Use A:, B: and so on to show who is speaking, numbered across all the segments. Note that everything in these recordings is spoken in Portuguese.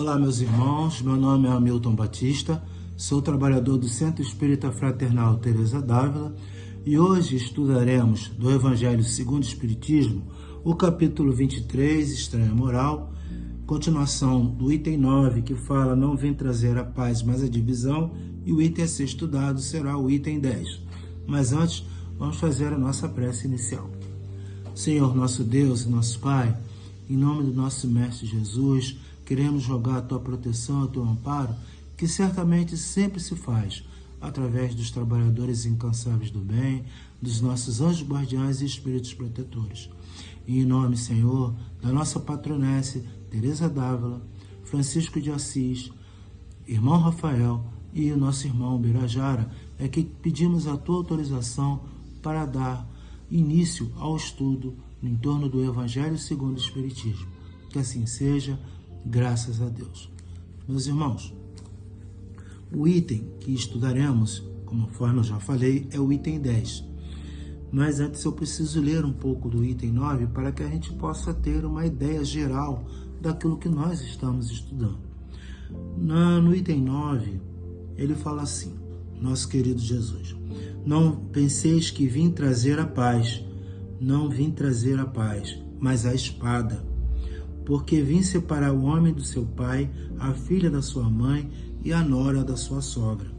A: Olá, meus irmãos, meu nome é Hamilton Batista, sou trabalhador do Centro Espírita Fraternal Teresa d'Ávila e hoje estudaremos do Evangelho segundo o Espiritismo o capítulo 23, Estranha Moral, continuação do item 9, que fala não vim trazer a paz, mas a divisão, e o item a ser estudado será o item 10. Mas antes, vamos fazer a nossa prece inicial. Senhor, nosso Deus e nosso Pai, em nome do nosso Mestre Jesus, queremos rogar a Tua proteção, a Teu amparo, que certamente sempre se faz através dos trabalhadores incansáveis do bem, dos nossos anjos guardiães e espíritos protetores. E em nome, Senhor, da nossa patronesse, Teresa d'Ávila, Francisco de Assis, irmão Rafael e o nosso irmão Birajara, é que pedimos a Tua autorização para dar início ao estudo em torno do Evangelho segundo o Espiritismo. Que assim seja, graças a Deus. Meus irmãos, o item que estudaremos, conforme eu já falei, é o item 10. Mas antes eu preciso ler um pouco do item 9 para que a gente possa ter uma ideia geral daquilo que nós estamos estudando. No item 9, ele fala assim: nosso querido Jesus, não penseis que vim trazer a paz, não vim trazer a paz, mas a espada. Porque vim separar o homem do seu pai, a filha da sua mãe e a nora da sua sogra.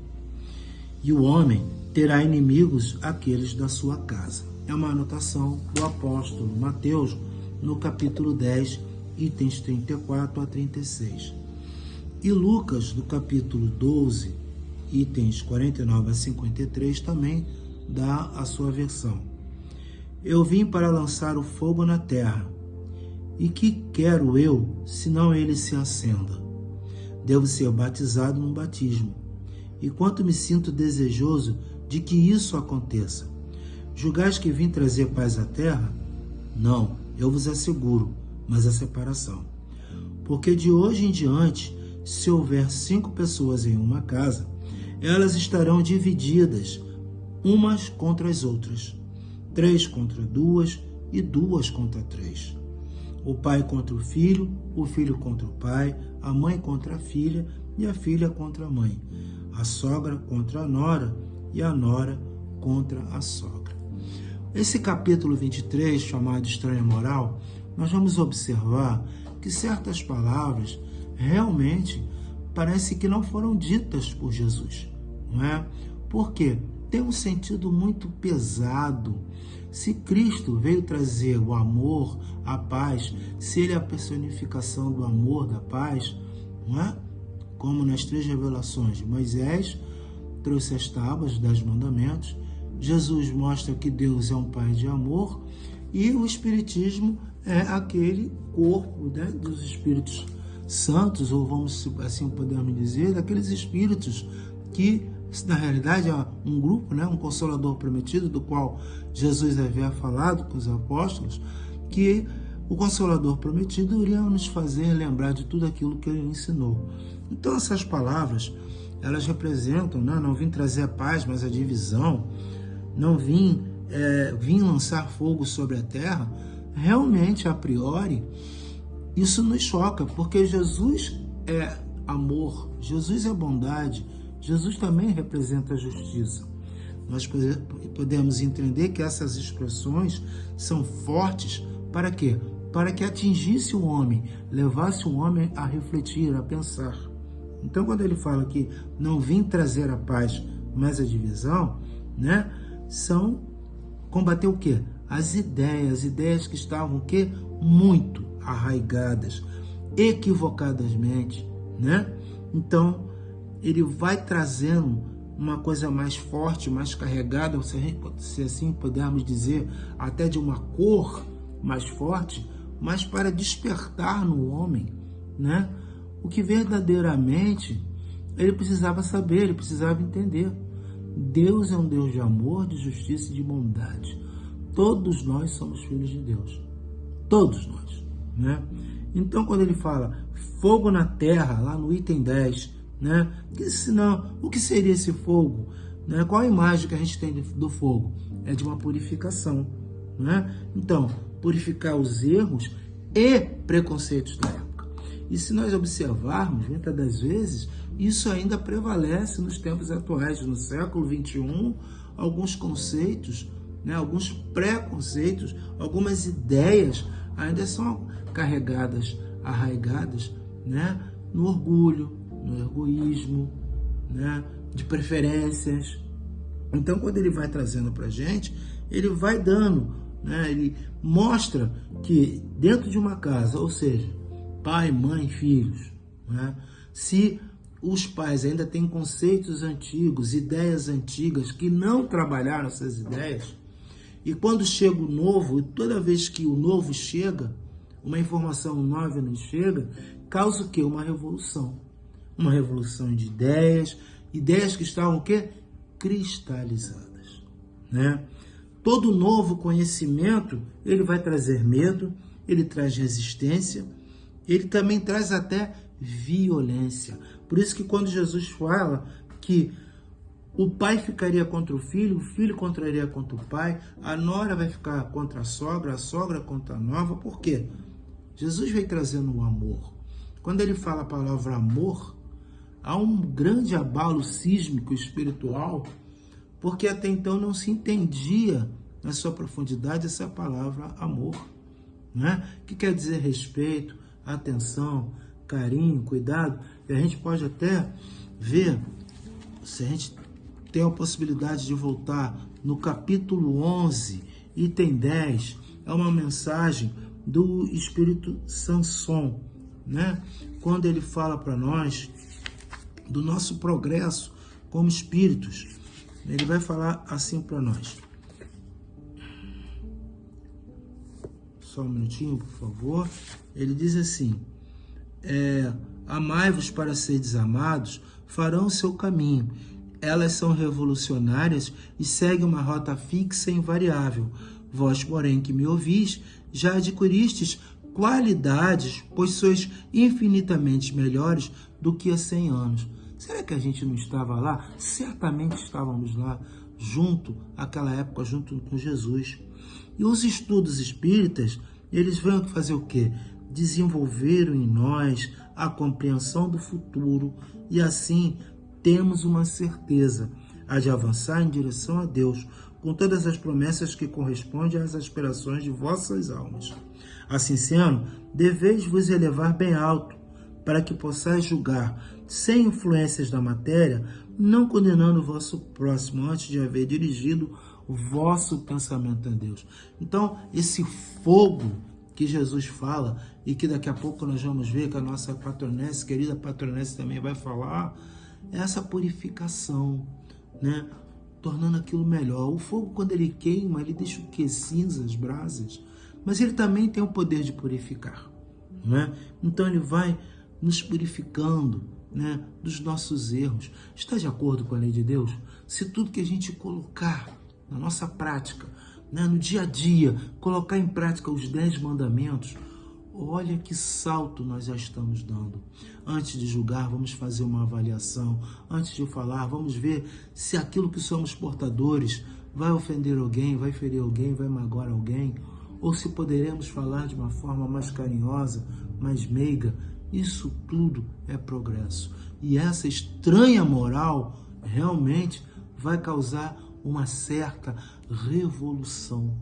A: E o homem terá inimigos aqueles da sua casa. É uma anotação do apóstolo Mateus, no capítulo 10, itens 34 a 36. E Lucas, do capítulo 12, itens 49 a 53, também dá a sua versão. Eu vim para lançar o fogo na terra. E que quero eu, senão ele se acenda? Devo ser batizado num batismo. E quanto me sinto desejoso de que isso aconteça. Julgais que vim trazer paz à terra? Não, eu vos asseguro, mas a separação. Porque de hoje em diante, se houver 5 pessoas em uma casa, elas estarão divididas, umas contra as outras, 3 contra 2 e 2 contra 3. O pai contra o filho contra o pai, a mãe contra a filha e a filha contra a mãe, a sogra contra a nora e a nora contra a sogra. Esse capítulo 23, chamado Estranha Moral, nós vamos observar que certas palavras realmente parece que não foram ditas por Jesus, não é? Por quê? Tem um sentido muito pesado. Se Cristo veio trazer o amor, a paz, se Ele é a personificação do amor, da paz, não é? Como nas 3 revelações de Moisés, trouxe as tábuas, os 10 mandamentos, Jesus mostra que Deus é um Pai de amor e o Espiritismo é aquele corpo, né, dos Espíritos Santos, ou vamos assim podemos dizer, daqueles Espíritos que na realidade é um grupo, né, um Consolador prometido, do qual Jesus havia falado com os apóstolos, que o Consolador prometido iria nos fazer lembrar de tudo aquilo que ele ensinou. Então essas palavras, elas representam, né, não vim trazer a paz, mas a divisão, não vim lançar fogo sobre a terra. Realmente, a priori, isso nos choca, porque Jesus é amor, Jesus é bondade, Jesus também representa a justiça. Nós podemos entender que essas expressões são fortes para quê? Para que atingisse o homem, levasse o homem a refletir, a pensar. Então, quando ele fala que não vim trazer a paz, mas a divisão, né, são combater o quê? As ideias que estavam o quê? Muito arraigadas, equivocadamente, né? Então, ele vai trazendo uma coisa mais forte, mais carregada, se assim pudermos dizer, até de uma cor mais forte, mas para despertar no homem, né, o que verdadeiramente ele precisava saber, ele precisava entender. Deus é um Deus de amor, de justiça e de bondade. Todos nós somos filhos de Deus. Todos nós, né? Então, quando ele fala fogo na terra, lá no item 10, né? Senão, o que seria esse fogo? Né? Qual a imagem que a gente tem do fogo? É de uma purificação, né? Então, purificar os erros e preconceitos da época. E se nós observarmos, muitas das vezes, isso ainda prevalece nos tempos atuais, no século XXI, alguns conceitos, né, alguns preconceitos, algumas ideias ainda são carregadas, arraigadas, né, no orgulho, no egoísmo, né, de preferências. Então, quando ele vai trazendo para a gente, ele vai dando, né, ele mostra que dentro de uma casa, ou seja, pai, mãe, filhos, né, se os pais ainda têm conceitos antigos, ideias antigas, que não trabalharam essas ideias, e quando chega o novo, e toda vez que o novo chega, uma informação nova nos chega, causa o quê? Uma revolução. Uma revolução de ideias, ideias que estavam o quê? Cristalizadas, né? Todo novo conhecimento, ele vai trazer medo, ele traz resistência, ele também traz até violência. Por isso que quando Jesus fala que o pai ficaria contra o filho contraria contra o pai, a nora vai ficar contra a sogra contra a nova. Por quê? Jesus vem trazendo o amor. Quando ele fala a palavra amor, há um grande abalo sísmico espiritual, porque até então não se entendia na sua profundidade essa palavra amor, né? Que quer dizer respeito, atenção, carinho, cuidado. E a gente pode até ver, se a gente tem a possibilidade de voltar no capítulo 11, item 10, é uma mensagem do Espírito Sanson, né? Quando ele fala para nós do nosso progresso como espíritos, ele vai falar assim para nós. Só um minutinho, por favor. Ele diz assim: amai-vos para seres amados, farão o seu caminho. Elas são revolucionárias e seguem uma rota fixa e invariável. Vós, porém, que me ouvis, já adquiristes qualidades, pois sois infinitamente melhores do que há 100 anos. Será que a gente não estava lá? Certamente estávamos lá, junto, àquela época, junto com Jesus. E os estudos espíritas, eles vão fazer o quê? Desenvolveram em nós a compreensão do futuro e assim temos uma certeza, a de avançar em direção a Deus, com todas as promessas que correspondem às aspirações de vossas almas. Assim sendo, deveis vos elevar bem alto, para que possais julgar, sem influências da matéria, não condenando o vosso próximo antes de haver dirigido o vosso pensamento a Deus. Então, esse fogo que Jesus fala, e que daqui a pouco nós vamos ver que a nossa patronesse, querida patronesse, também vai falar, essa purificação, né? Tornando aquilo melhor. O fogo, quando ele queima, ele deixa o quê? Cinzas, brasas, mas ele também tem o poder de purificar, né? Então ele vai nos purificando, né, dos nossos erros. Está de acordo com a lei de Deus? Se tudo que a gente colocar na nossa prática, né, no dia a dia, colocar em prática os 10 mandamentos, olha que salto nós já estamos dando. Antes de julgar, vamos fazer uma avaliação. Antes de falar, vamos ver se aquilo que somos portadores vai ofender alguém, vai ferir alguém, vai magoar alguém, ou se poderemos falar de uma forma mais carinhosa, mais meiga. Isso tudo é progresso. E essa estranha moral realmente vai causar uma certa revolução.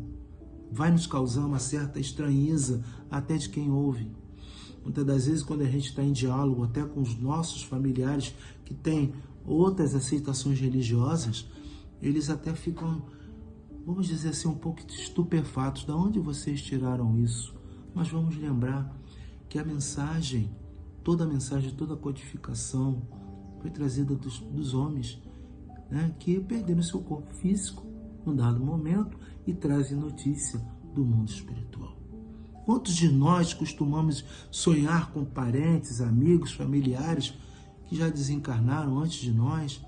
A: Vai nos causar uma certa estranheza até de quem ouve. Muitas das vezes, quando a gente está em diálogo até com os nossos familiares que têm outras aceitações religiosas, eles até ficam, vamos dizer assim, um pouco estupefatos. De onde vocês tiraram isso? Mas vamos lembrar que a mensagem, toda a codificação foi trazida dos homens, né, que perderam seu corpo físico num dado momento e trazem notícia do mundo espiritual. Quantos de nós costumamos sonhar com parentes, amigos, familiares que já desencarnaram antes de nós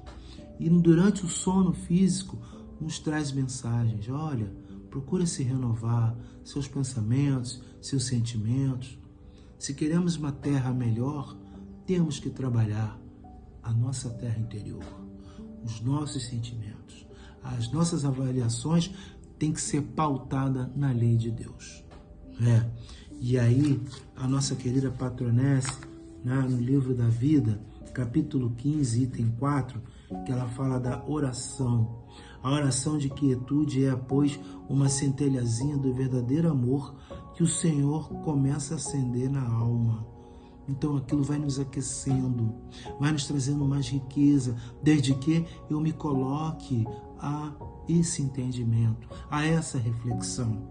A: e durante o sono físico nos traz mensagens? Olha, procura se renovar seus pensamentos, seus sentimentos. Se queremos uma terra melhor, temos que trabalhar a nossa terra interior, os nossos sentimentos. As nossas avaliações têm que ser pautadas na lei de Deus. E aí, a nossa querida patronesse né, no livro da vida, capítulo 15, item 4, que ela fala da oração. A oração de quietude é, pois, uma centelhazinha do verdadeiro amor que o Senhor começa a acender na alma. Então aquilo vai nos aquecendo, vai nos trazendo mais riqueza, desde que eu me coloque a esse entendimento, a essa reflexão.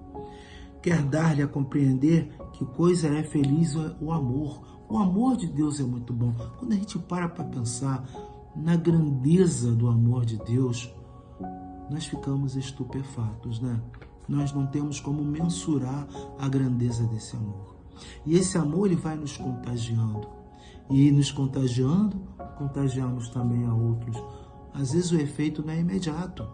A: Quer dar-lhe a compreender que coisa é feliz o amor. O amor de Deus é muito bom. Quando a gente para pensar na grandeza do amor de Deus, nós ficamos estupefatos, né? Nós não temos como mensurar a grandeza desse amor. E esse amor, ele vai nos contagiando. E nos contagiando, contagiamos também a outros. Às vezes o efeito não é imediato,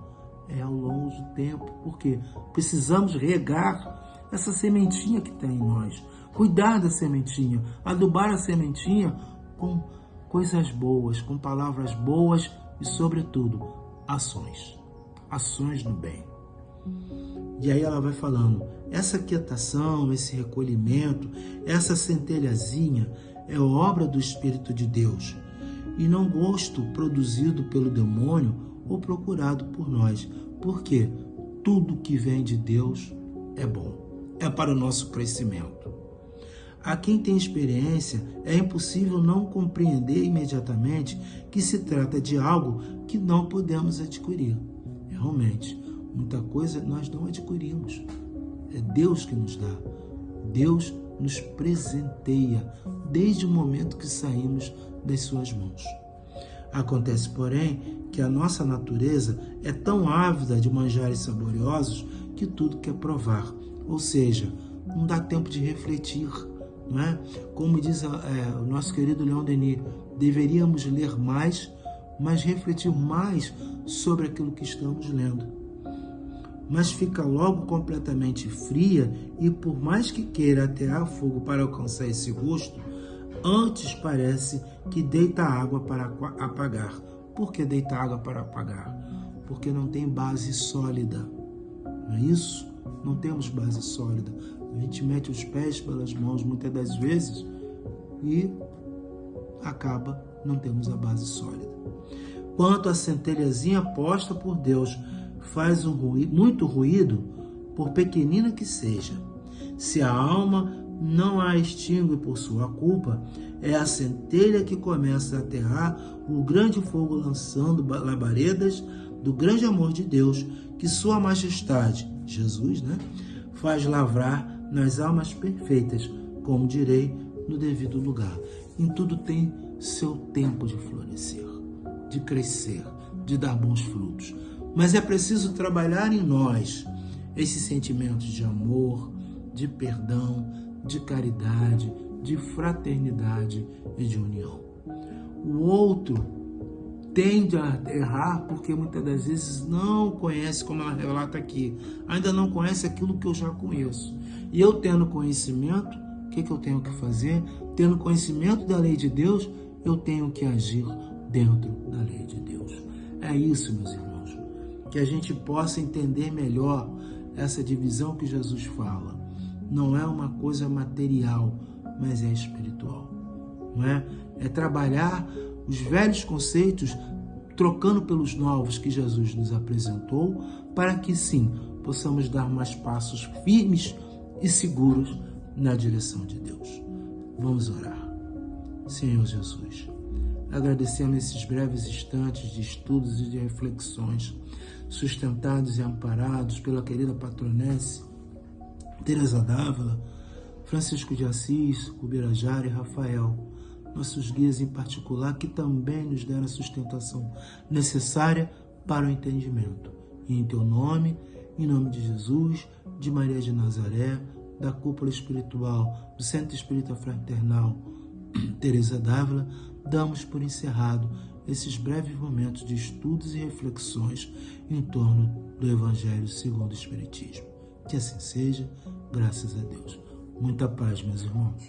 A: é ao longo do tempo. Por quê? Precisamos regar essa sementinha que tem em nós. Cuidar da sementinha, adubar a sementinha com coisas boas, com palavras boas e, sobretudo, ações. Ações no bem. E aí ela vai falando, essa quietação, esse recolhimento, essa centelhazinha é obra do Espírito de Deus e não gosto produzido pelo demônio ou procurado por nós, porque tudo que vem de Deus é bom, é para o nosso crescimento. A quem tem experiência, é impossível não compreender imediatamente que se trata de algo que não podemos adquirir. Realmente, muita coisa nós não adquirimos. É Deus que nos dá. Deus nos presenteia desde o momento que saímos das suas mãos. Acontece, porém, que a nossa natureza é tão ávida de manjares saboriosos que tudo quer provar. Ou seja, não dá tempo de refletir, não é? Como diz o nosso querido Leon Denis, deveríamos ler mais, mas refletir mais sobre aquilo que estamos lendo. Mas fica logo completamente fria e, por mais que queira atear fogo para alcançar esse gosto, antes parece que deita água para apagar. Por que deita água para apagar? Porque não tem base sólida. Não é isso? Não temos base sólida. A gente mete os pés pelas mãos muitas das vezes e acaba não temos a base sólida. Quanto a centelhazinha posta por Deus faz muito ruído, por pequenina que seja. Se a alma não a extingue por sua culpa, é a centelha que começa a aterrar o grande fogo, lançando labaredas do grande amor de Deus, que sua majestade, Jesus, faz lavrar nas almas perfeitas, como direi, no devido lugar. Em tudo tem seu tempo de florescer, de crescer, de dar bons frutos. Mas é preciso trabalhar em nós esses sentimentos de amor, de perdão, de caridade, de fraternidade e de união. O outro tende a errar porque muitas das vezes não conhece, como ela relata aqui, ainda não conhece aquilo que eu já conheço. E eu tendo conhecimento, o que eu tenho que fazer? Tendo conhecimento da lei de Deus, eu tenho que agir dentro da lei de Deus. É isso, meus irmãos, que a gente possa entender melhor essa divisão que Jesus fala. Não é uma coisa material, mas é espiritual. Não é? É trabalhar os velhos conceitos, trocando pelos novos que Jesus nos apresentou, para que sim, possamos dar mais passos firmes e seguros na direção de Deus. Vamos orar. Senhor Jesus, agradecendo esses breves instantes de estudos e de reflexões, sustentados e amparados pela querida patronesse Teresa d'Ávila, Francisco de Assis, Ubirajara e Rafael, nossos guias em particular, que também nos deram a sustentação necessária para o entendimento. E em teu nome, em nome de Jesus, de Maria de Nazaré, da cúpula espiritual do Centro Espírita Fraternal Teresa d'Ávila, damos por encerrado esses breves momentos de estudos e reflexões em torno do Evangelho segundo o Espiritismo. Que assim seja, graças a Deus. Muita paz, meus irmãos.